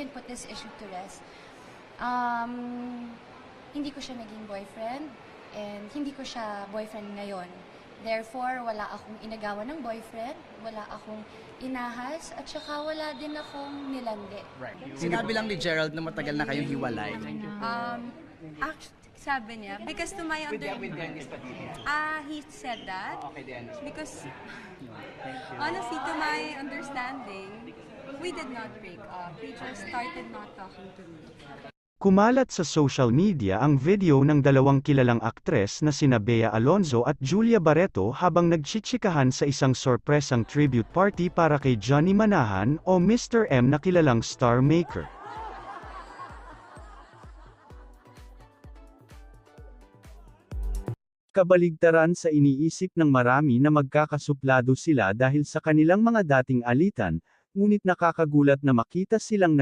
can put this issue to rest. Hindi ko siya naging boyfriend, and hindi ko siya boyfriend ngayon. Therefore, wala akong inagawan ng boyfriend, wala akong inahas, at saka wala din akong nilandi. Right. Sinabi lang ni Gerald na matagal na kayong hiwalay. Actually, sabi niya, because to my he said that, because honestly, to my understanding, we did not break up. He just started not talking to me. Kumalat sa social media ang video ng dalawang kilalang aktres na sina Bea Alonzo at Julia Barreto habang nagchichikahan sa isang sorpresang tribute party para kay Johnny Manahan o Mr. M na kilalang star maker. Kabaligtaran sa iniisip ng marami na magkakasuplado sila dahil sa kanilang mga dating alitan, ngunit nakakagulat na makita silang